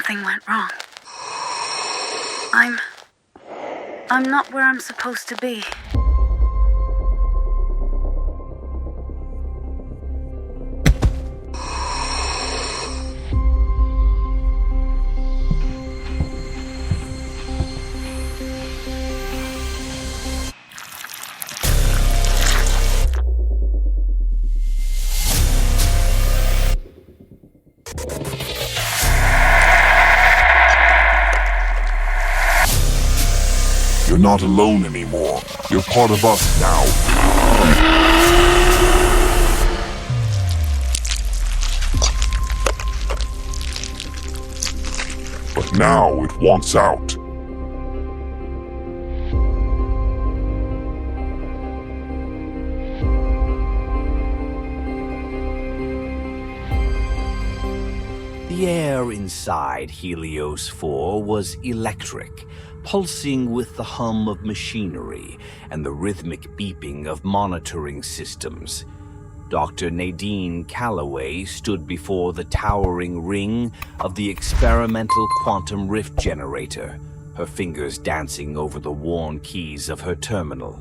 Something went wrong. I'm not where I'm supposed to be. You're not alone anymore. You're part of us now. But now it wants out. The air inside Helios 4 was electric, pulsing with the hum of machinery and the rhythmic beeping of monitoring systems. Dr. Nadine Calloway stood before the towering ring of the experimental quantum rift generator, her fingers dancing over the worn keys of her terminal.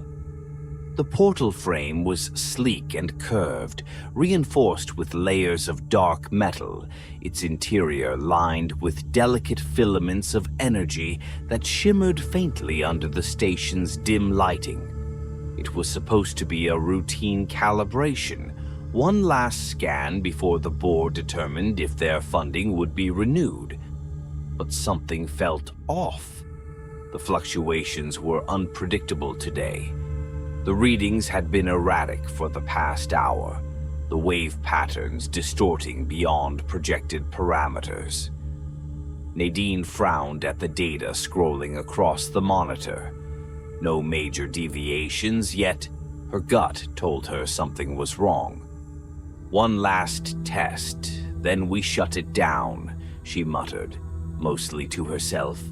The portal frame was sleek and curved, reinforced with layers of dark metal, its interior lined with delicate filaments of energy that shimmered faintly under the station's dim lighting. It was supposed to be a routine calibration, one last scan before the board determined if their funding would be renewed. But something felt off. The fluctuations were unpredictable today. The readings had been erratic for the past hour, the wave patterns distorting beyond projected parameters. Nadine frowned at the data scrolling across the monitor. No major deviations, yet her gut told her something was wrong. "One last test, then we shut it down," she muttered, mostly to herself.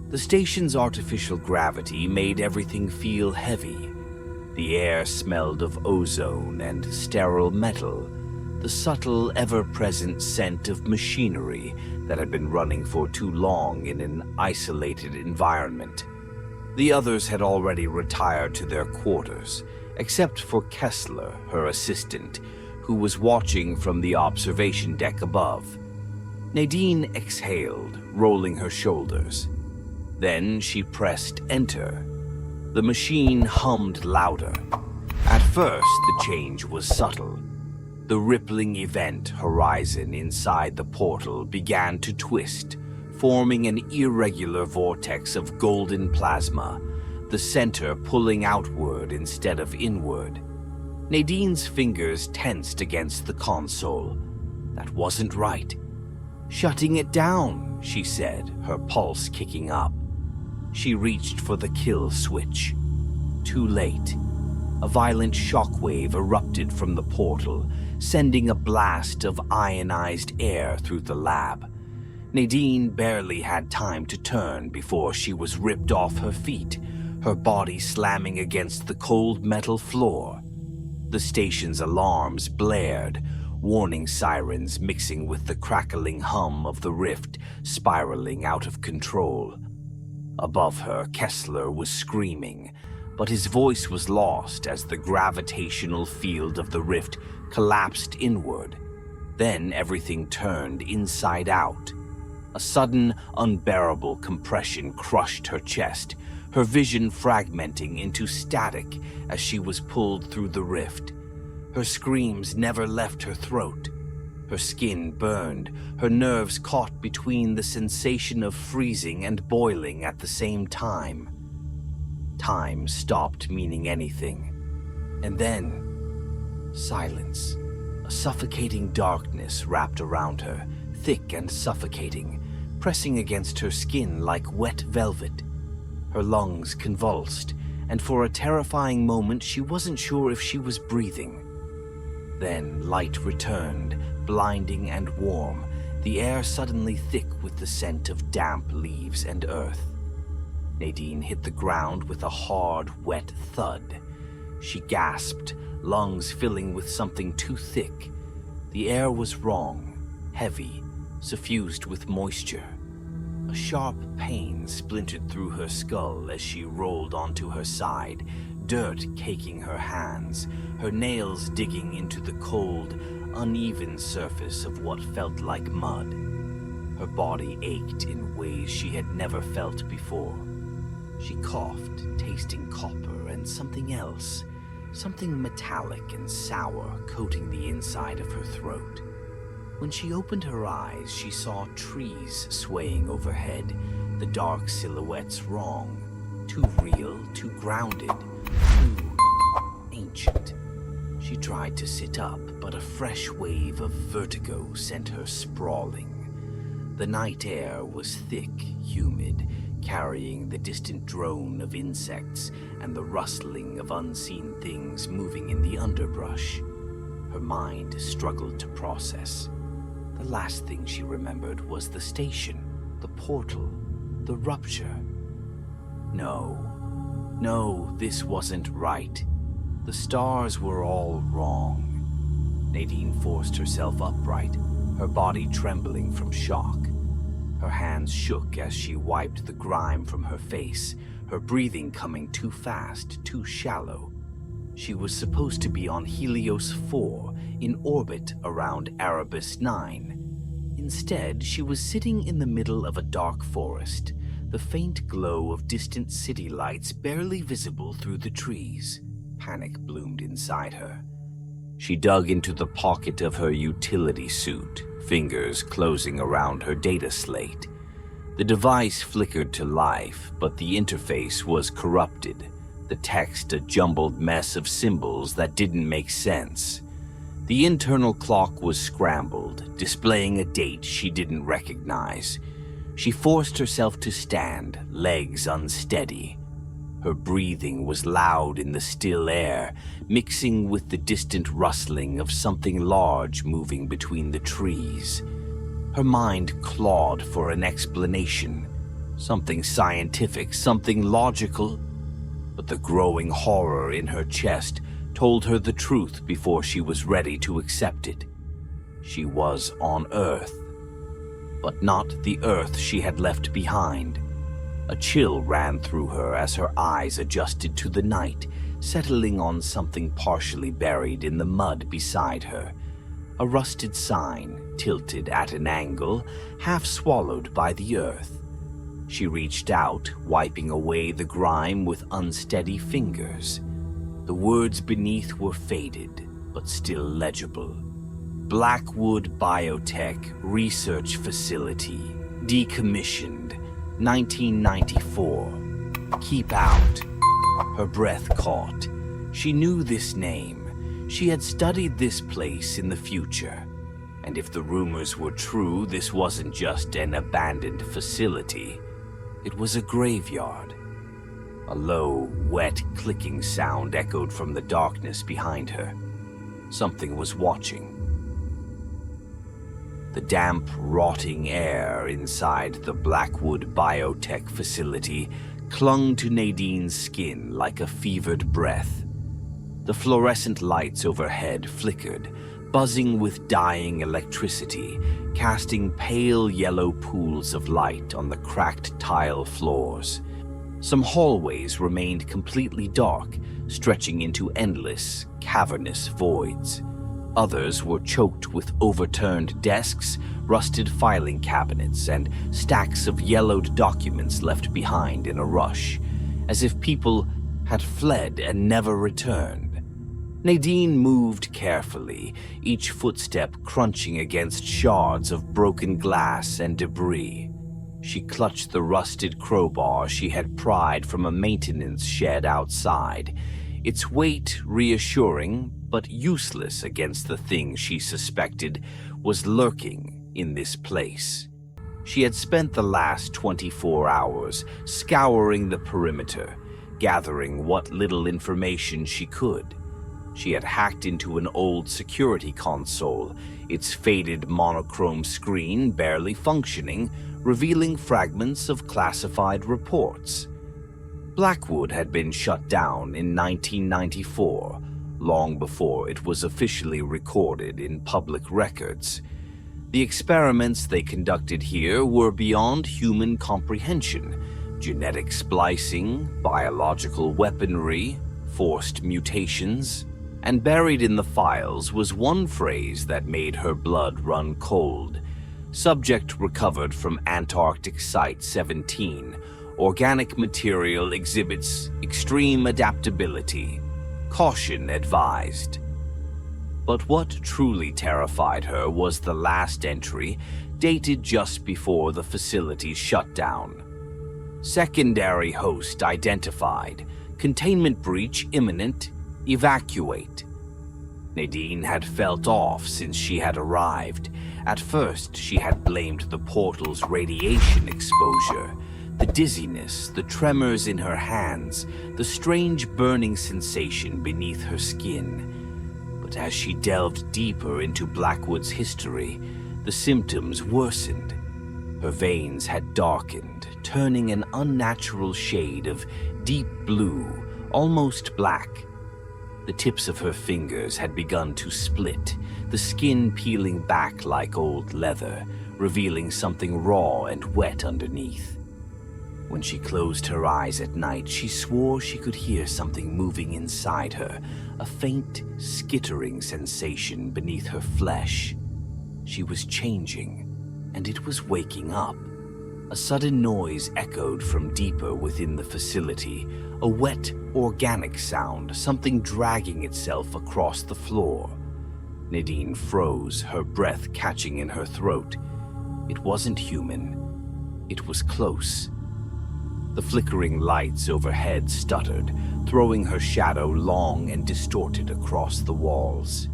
The station's artificial gravity made everything feel heavy. The air smelled of ozone and sterile metal, the subtle, ever-present scent of machinery that had been running for too long in an isolated environment. The others had already retired to their quarters, except for Kessler, her assistant, who was watching from the observation deck above. Nadine exhaled, rolling her shoulders. Then she pressed enter. The machine hummed louder. At first, the change was subtle. The rippling event horizon inside the portal began to twist, forming an irregular vortex of golden plasma, the center pulling outward instead of inward. Nadine's fingers tensed against the console. That wasn't right. "Shutting it down," she said, her pulse kicking up. She reached for the kill switch. Too late. A violent shockwave erupted from the portal, sending a blast of ionized air through the lab. Nadine barely had time to turn before she was ripped off her feet, her body slamming against the cold metal floor. The station's alarms blared, warning sirens mixing with the crackling hum of the rift spiraling out of control. Above her, Kessler was screaming, but his voice was lost as the gravitational field of the rift collapsed inward. Then everything turned inside out. A sudden, unbearable compression crushed her chest, her vision fragmenting into static as she was pulled through the rift. Her screams never left her throat. Her skin burned, her nerves caught between the sensation of freezing and boiling at the same time. Time stopped meaning anything. And then, silence. A suffocating darkness wrapped around her, thick and suffocating, pressing against her skin like wet velvet. Her lungs convulsed, and for a terrifying moment she wasn't sure if she was breathing. Then light returned, blinding and warm, the air suddenly thick with the scent of damp leaves and earth. Nadine hit the ground with a hard, wet thud. She gasped, lungs filling with something too thick. The air was wrong, heavy, suffused with moisture. A sharp pain splintered through her skull as she rolled onto her side, dirt caking her hands, her nails digging into the cold, uneven surface of what felt like mud. Her body ached in ways she had never felt before. She coughed, tasting copper and something else, something metallic and sour coating the inside of her throat. When she opened her eyes, she saw trees swaying overhead, the dark silhouettes wrong, too real, too grounded, too ancient. She tried to sit up, but a fresh wave of vertigo sent her sprawling. The night air was thick, humid, carrying the distant drone of insects and the rustling of unseen things moving in the underbrush. Her mind struggled to process. The last thing she remembered was the station, the portal, the rupture. No, this wasn't right. The stars were all wrong. Nadine forced herself upright, her body trembling from shock. Her hands shook as she wiped the grime from her face, her breathing coming too fast, too shallow. She was supposed to be on Helios 4, in orbit around Erebus 9. Instead, she was sitting in the middle of a dark forest, the faint glow of distant city lights barely visible through the trees. Panic bloomed inside her. She dug into the pocket of her utility suit, fingers closing around her data slate. The device flickered to life, but the interface was corrupted, the text a jumbled mess of symbols that didn't make sense. The internal clock was scrambled, displaying a date she didn't recognize. She forced herself to stand, legs unsteady. Her breathing was loud in the still air, mixing with the distant rustling of something large moving between the trees. Her mind clawed for an explanation, something scientific, something logical, but the growing horror in her chest told her the truth before she was ready to accept it. She was on Earth, but not the Earth she had left behind. A chill ran through her as her eyes adjusted to the night, settling on something partially buried in the mud beside her. A rusted sign, tilted at an angle, half swallowed by the earth. She reached out, wiping away the grime with unsteady fingers. The words beneath were faded, but still legible. Blackwood Biotech Research Facility, decommissioned, 1994. Keep out. Her breath caught. She knew this name. She had studied this place in the future. And if the rumors were true, this wasn't just an abandoned facility. It was a graveyard. A low, wet, clicking sound echoed from the darkness behind her. Something was watching. The damp, rotting air inside the Blackwood Biotech facility clung to Nadine's skin like a fevered breath. The fluorescent lights overhead flickered, buzzing with dying electricity, casting pale yellow pools of light on the cracked tile floors. Some hallways remained completely dark, stretching into endless, cavernous voids. Others were choked with overturned desks, rusted filing cabinets, and stacks of yellowed documents left behind in a rush, as if people had fled and never returned. Nadine moved carefully, each footstep crunching against shards of broken glass and debris. She clutched the rusted crowbar she had pried from a maintenance shed outside, its weight reassuring but useless against the thing she suspected was lurking in this place. She had spent the last 24 hours scouring the perimeter, gathering what little information she could. She had hacked into an old security console, its faded monochrome screen barely functioning, revealing fragments of classified reports. Blackwood had been shut down in 1994, long before it was officially recorded in public records. The experiments they conducted here were beyond human comprehension. Genetic splicing, biological weaponry, forced mutations, and buried in the files was one phrase that made her blood run cold. Subject recovered from Antarctic Site 17. Organic material exhibits extreme adaptability. Caution advised. But what truly terrified her was the last entry, dated just before the facility's shutdown. Secondary host identified. Containment breach imminent. Evacuate. Nadine had felt off since she had arrived. At first, she had blamed the portal's radiation exposure. The dizziness, the tremors in her hands, the strange burning sensation beneath her skin. But as she delved deeper into Blackwood's history, the symptoms worsened. Her veins had darkened, turning an unnatural shade of deep blue, almost black. The tips of her fingers had begun to split, the skin peeling back like old leather, revealing something raw and wet underneath. When she closed her eyes at night, she swore she could hear something moving inside her, a faint, skittering sensation beneath her flesh. She was changing, and it was waking up. A sudden noise echoed from deeper within the facility, a wet, organic sound, something dragging itself across the floor. Nadine froze, her breath catching in her throat. It wasn't human. It was close. The flickering lights overhead stuttered, throwing her shadow long and distorted across the walls.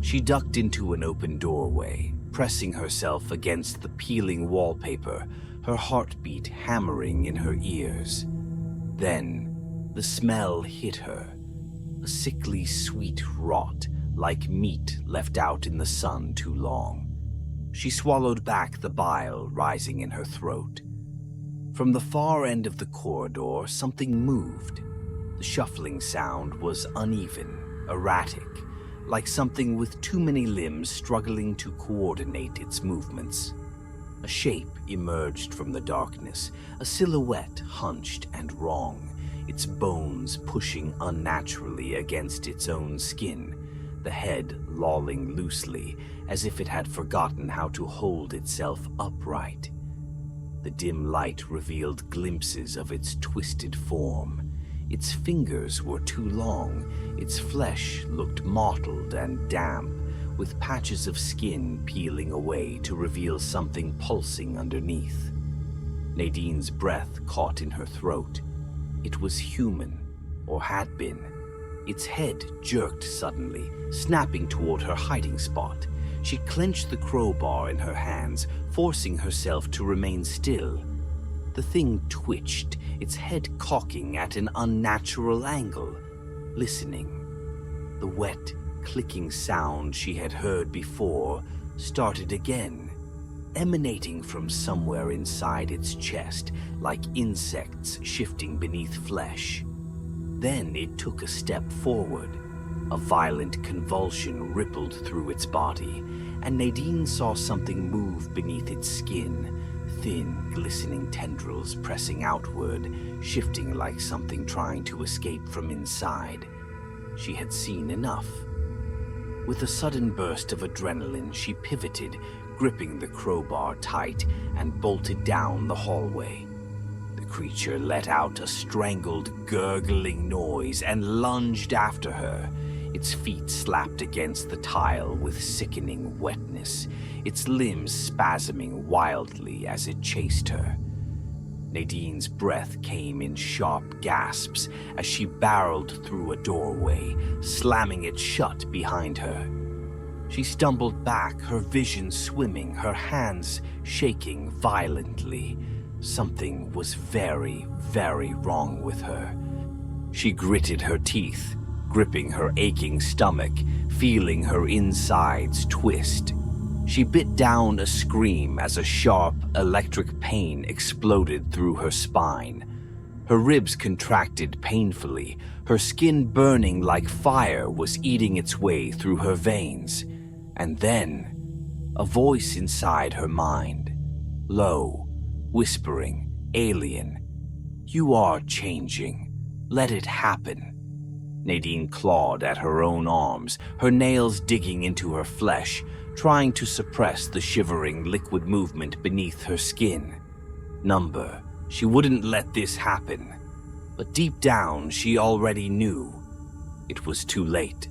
She ducked into an open doorway, pressing herself against the peeling wallpaper, her heartbeat hammering in her ears. Then, the smell hit her, a sickly sweet rot, like meat left out in the sun too long. She swallowed back the bile rising in her throat. From the far end of the corridor, something moved. The shuffling sound was uneven, erratic, like something with too many limbs struggling to coordinate its movements. A shape emerged from the darkness, a silhouette hunched and wrong, its bones pushing unnaturally against its own skin, the head lolling loosely, as if it had forgotten how to hold itself upright. The dim light revealed glimpses of its twisted form. Its fingers were too long, its flesh looked mottled and damp, with patches of skin peeling away to reveal something pulsing underneath. Nadine's breath caught in her throat. It was human, or had been. Its head jerked suddenly, snapping toward her hiding spot. She clenched the crowbar in her hands, forcing herself to remain still. The thing twitched, its head cocking at an unnatural angle, listening. The wet, clicking sound she had heard before started again, emanating from somewhere inside its chest, like insects shifting beneath flesh. Then it took a step forward. A violent convulsion rippled through its body, and Nadine saw something move beneath its skin, thin, glistening tendrils pressing outward, shifting like something trying to escape from inside. She had seen enough. With a sudden burst of adrenaline, she pivoted, gripping the crowbar tight, and bolted down the hallway. The creature let out a strangled, gurgling noise and lunged after her. Its feet slapped against the tile with sickening wetness, its limbs spasming wildly as it chased her. Nadine's breath came in sharp gasps as she barreled through a doorway, slamming it shut behind her. She stumbled back, her vision swimming, her hands shaking violently. Something was very, very wrong with her. She gritted her teeth, gripping her aching stomach, feeling her insides twist. She bit down a scream as a sharp, electric pain exploded through her spine. Her ribs contracted painfully, her skin burning like fire was eating its way through her veins. And then, A voice inside her mind, low, whispering, alien. You are changing. Let it happen. Nadine clawed at her own arms, her nails digging into her flesh, trying to suppress the shivering liquid movement beneath her skin. Number, she wouldn't let this happen. But deep down, she already knew. It was too late.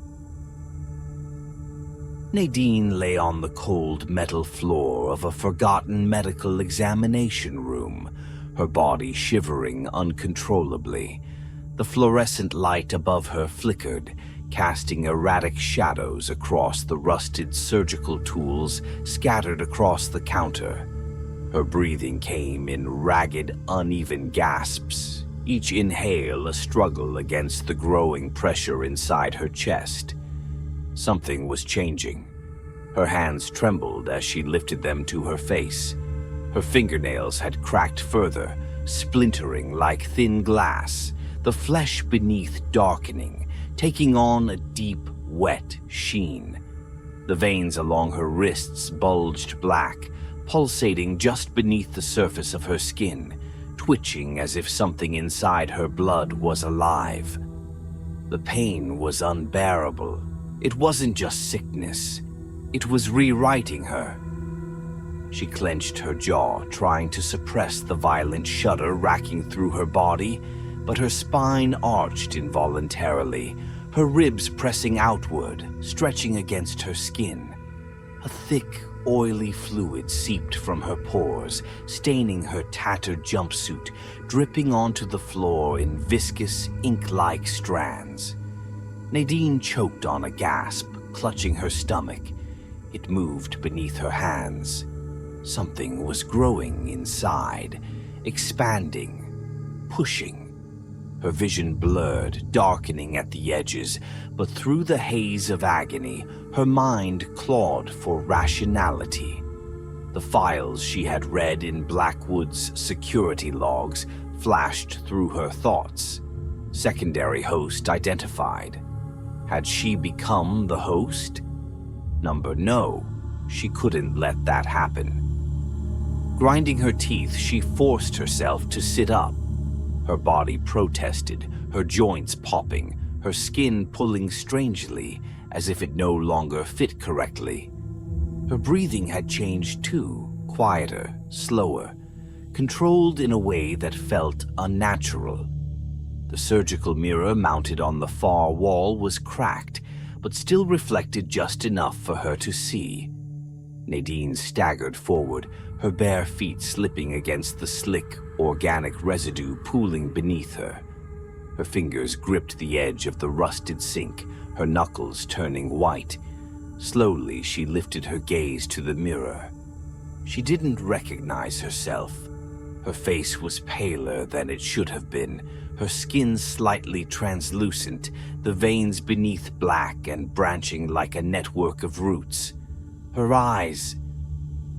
Nadine lay on the cold metal floor of a forgotten medical examination room, her body shivering uncontrollably. The fluorescent light above her flickered, casting erratic shadows across the rusted surgical tools scattered across the counter. Her breathing came in ragged, uneven gasps, each inhale a struggle against the growing pressure inside her chest. Something was changing. Her hands trembled as she lifted them to her face. Her fingernails had cracked further, splintering like thin glass, the flesh beneath darkening, taking on a deep, wet sheen. The veins along her wrists bulged black, pulsating just beneath the surface of her skin, twitching as if something inside her blood was alive. The pain was unbearable. It wasn't just sickness. It was rewriting her. She clenched her jaw, trying to suppress the violent shudder racking through her body, but her spine arched involuntarily, her ribs pressing outward, stretching against her skin. A thick, oily fluid seeped from her pores, staining her tattered jumpsuit, dripping onto the floor in viscous, ink-like strands. Nadine choked on a gasp, clutching her stomach. It moved beneath her hands. Something was growing inside, expanding, pushing. Her vision blurred, darkening at the edges, but through the haze of agony, her mind clawed for rationality. The files she had read in Blackwood's security logs flashed through her thoughts. Secondary host identified. Had she become the host? Number, no, she couldn't let that happen. Grinding her teeth, she forced herself to sit up. Her body protested, her joints popping, her skin pulling strangely, as if it no longer fit correctly. Her breathing had changed too, quieter, slower, controlled in a way that felt unnatural. The surgical mirror mounted on the far wall was cracked, but still reflected just enough for her to see. Nadine staggered forward, her bare feet slipping against the slick, organic residue pooling beneath her. Her fingers gripped the edge of the rusted sink, her knuckles turning white. Slowly, she lifted her gaze to the mirror. She didn't recognize herself. Her face was paler than it should have been, her skin slightly translucent, the veins beneath black and branching like a network of roots. Her eyes...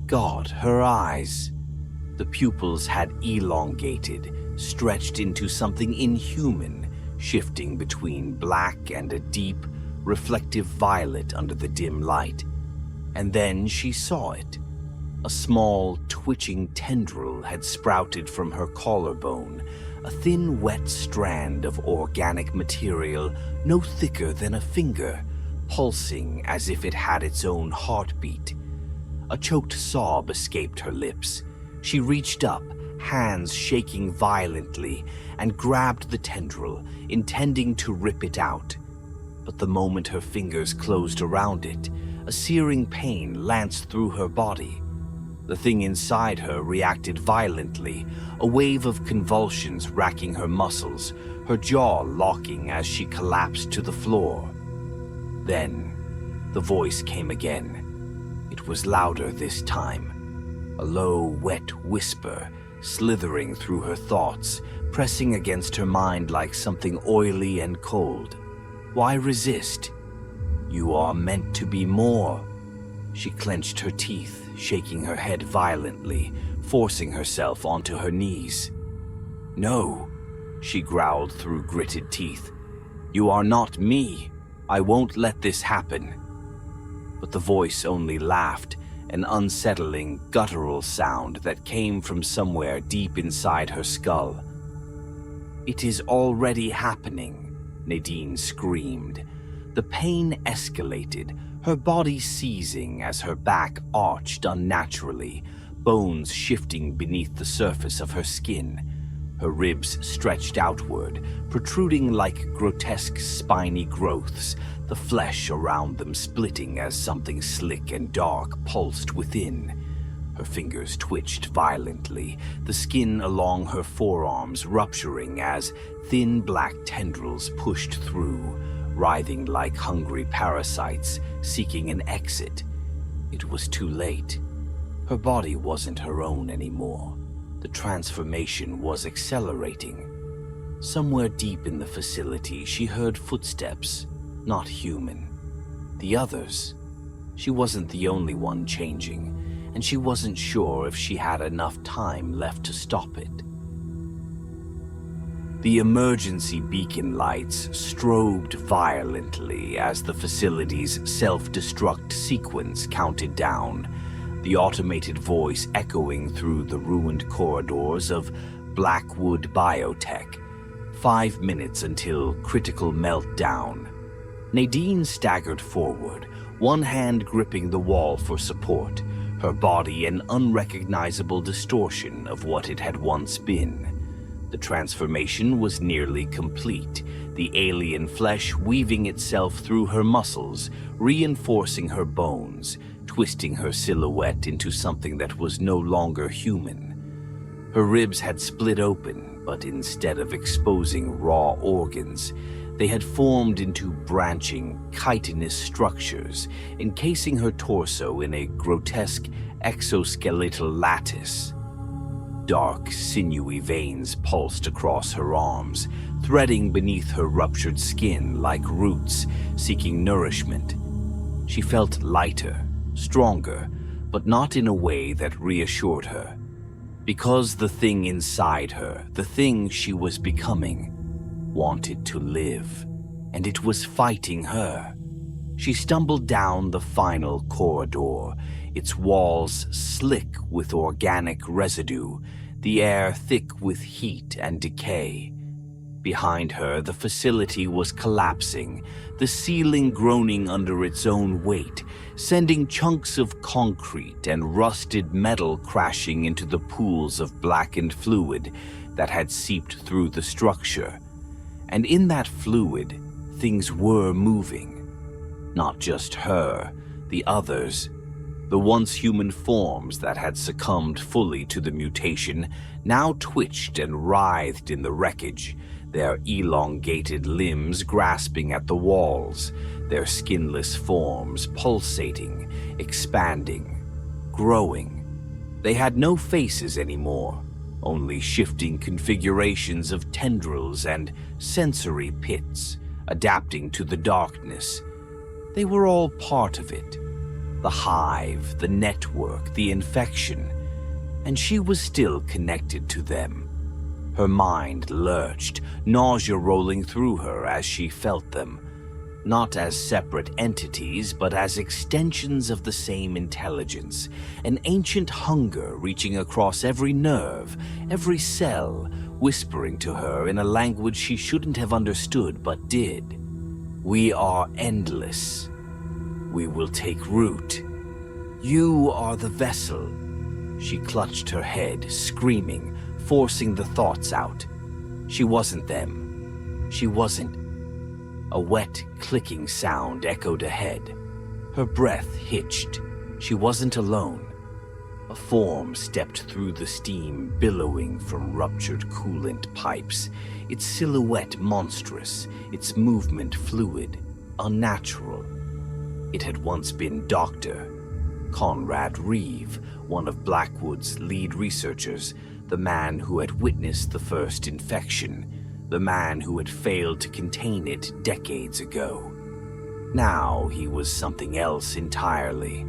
God, her eyes. The pupils had elongated, stretched into something inhuman, shifting between black and a deep, reflective violet under the dim light. And then she saw it. A small, twitching tendril had sprouted from her collarbone, a thin, wet strand of organic material no thicker than a finger, pulsing as if it had its own heartbeat. A choked sob escaped her lips. She reached up, hands shaking violently, and grabbed the tendril, intending to rip it out. But the moment her fingers closed around it, a searing pain lanced through her body. The thing inside her reacted violently, a wave of convulsions racking her muscles, her jaw locking as she collapsed to the floor. Then, the voice came again. It was louder this time, a low, wet whisper slithering through her thoughts, pressing against her mind like something oily and cold. Why resist? You are meant to be more. She clenched her teeth, shaking her head violently, forcing herself onto her knees. No, she growled through gritted teeth. You are not me. I won't let this happen. But the voice only laughed, an unsettling, guttural sound that came from somewhere deep inside her skull. "It is already happening," Nadine screamed. The pain escalated, her body seizing as her back arched unnaturally, bones shifting beneath the surface of her skin. Her ribs stretched outward, protruding like grotesque spiny growths, the flesh around them splitting as something slick and dark pulsed within. Her fingers twitched violently, the skin along her forearms rupturing as thin black tendrils pushed through, writhing like hungry parasites seeking an exit. It was too late. Her body wasn't her own anymore. The transformation was accelerating. Somewhere deep in the facility, she heard footsteps, not human. The others? She wasn't the only one changing, and she wasn't sure if she had enough time left to stop it. The emergency beacon lights strobed violently as the facility's self-destruct sequence counted down, the automated voice echoing through the ruined corridors of Blackwood Biotech. 5 minutes until critical meltdown. Nadine staggered forward, one hand gripping the wall for support, her body an unrecognizable distortion of what it had once been. The transformation was nearly complete, the alien flesh weaving itself through her muscles, reinforcing her bones, twisting her silhouette into something that was no longer human. Her ribs had split open, but instead of exposing raw organs, they had formed into branching, chitinous structures, encasing her torso in a grotesque exoskeletal lattice. Dark, sinewy veins pulsed across her arms, threading beneath her ruptured skin like roots, seeking nourishment. She felt lighter, stronger, but not in a way that reassured her. Because the thing inside her, the thing she was becoming, wanted to live, and it was fighting her. She stumbled down the final corridor, its walls slick with organic residue, the air thick with heat and decay. Behind her, the facility was collapsing, the ceiling groaning under its own weight, sending chunks of concrete and rusted metal crashing into the pools of blackened fluid that had seeped through the structure. And in that fluid, things were moving. Not just her, the others. The once human forms that had succumbed fully to the mutation now twitched and writhed in the wreckage, their elongated limbs grasping at the walls, their skinless forms pulsating, expanding, growing. They had no faces anymore, only shifting configurations of tendrils and sensory pits, adapting to the darkness. They were all part of it. The hive, the network, the infection, and she was still connected to them. Her mind lurched, nausea rolling through her as she felt them, not as separate entities, but as extensions of the same intelligence, an ancient hunger reaching across every nerve, every cell, whispering to her in a language she shouldn't have understood but did. "We are endless. We will take root. You are the vessel." She clutched her head, screaming, forcing the thoughts out. She wasn't them. She wasn't. A wet, clicking sound echoed ahead. Her breath hitched. She wasn't alone. A form stepped through the steam billowing from ruptured coolant pipes, its silhouette monstrous, its movement fluid, unnatural. It had once been Dr. Conrad Reeve, one of Blackwood's lead researchers, the man who had witnessed the first infection, the man who had failed to contain it decades ago. Now he was something else entirely.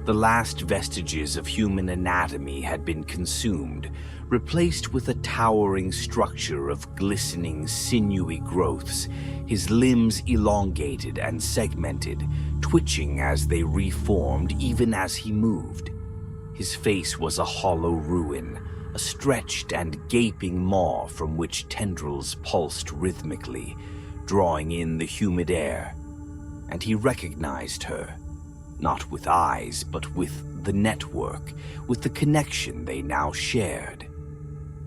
The last vestiges of human anatomy had been consumed, replaced with a towering structure of glistening, sinewy growths, his limbs elongated and segmented, twitching as they reformed even as he moved. His face was a hollow ruin, a stretched and gaping maw from which tendrils pulsed rhythmically, drawing in the humid air. And he recognized her, not with eyes, but with the network, with the connection they now shared.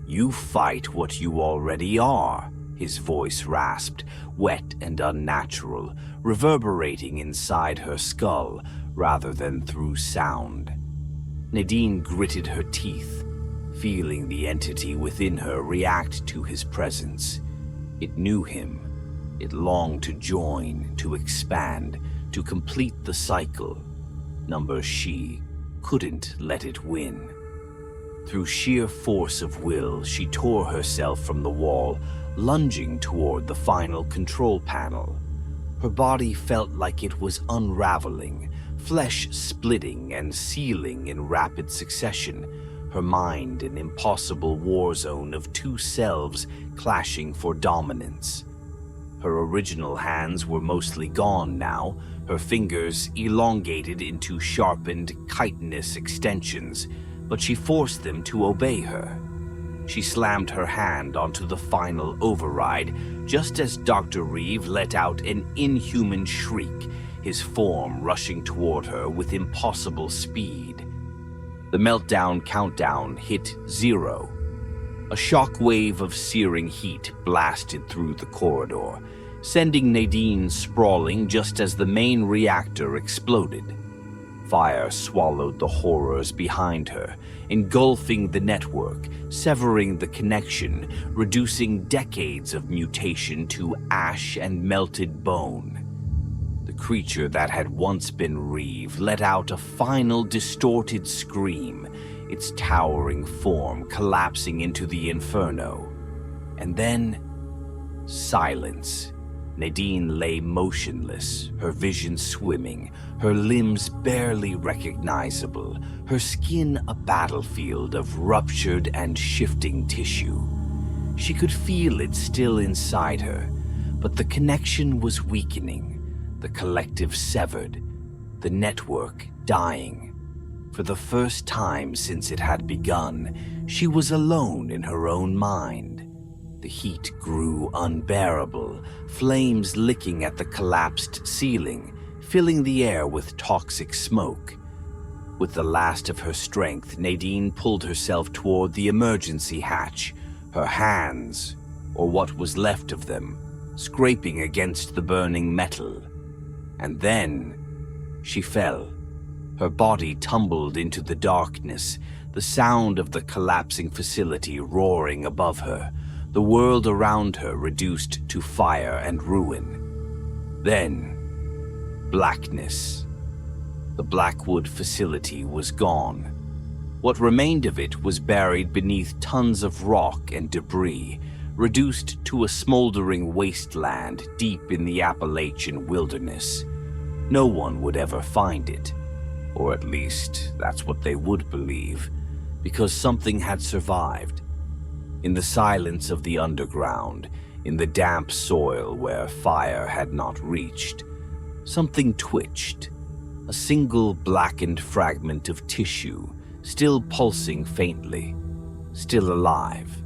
"You fight what you already are," his voice rasped, wet and unnatural, reverberating inside her skull rather than through sound. Nadine gritted her teeth, feeling the entity within her react to his presence. It knew him. It longed to join, to expand, to complete the cycle. Number she couldn't let it win. Through sheer force of will, she tore herself from the wall, lunging toward the final control panel. Her body felt like it was unraveling, flesh splitting and sealing in rapid succession, her mind an impossible war zone of two selves clashing for dominance. Her original hands were mostly gone now, her fingers elongated into sharpened, chitinous extensions, but she forced them to obey her. She slammed her hand onto the final override, just as Dr. Reeve let out an inhuman shriek, his form rushing toward her with impossible speed. The meltdown countdown hit 0. A shock wave of searing heat blasted through the corridor, sending Nadine sprawling just as the main reactor exploded. Fire swallowed the horrors behind her, engulfing the network, severing the connection, reducing decades of mutation to ash and melted bone. The creature that had once been Reeve let out a final distorted scream, its towering form collapsing into the inferno. And then, silence. Nadine lay motionless, her vision swimming, her limbs barely recognizable, her skin a battlefield of ruptured and shifting tissue. She could feel it still inside her, but the connection was weakening, the collective severed, the network dying. For the first time since it had begun, she was alone in her own mind. The heat grew unbearable, flames licking at the collapsed ceiling, filling the air with toxic smoke. With the last of her strength, Nadine pulled herself toward the emergency hatch, her hands, or what was left of them, scraping against the burning metal. And then she fell. Her body tumbled into the darkness, the sound of the collapsing facility roaring above her, the world around her reduced to fire and ruin. Then, blackness. The Blackwood facility was gone. What remained of it was buried beneath tons of rock and debris, reduced to a smoldering wasteland deep in the Appalachian wilderness. No one would ever find it. Or at least, that's what they would believe, because something had survived. In the silence of the underground, in the damp soil where fire had not reached, something twitched. A single blackened fragment of tissue, still pulsing faintly, still alive.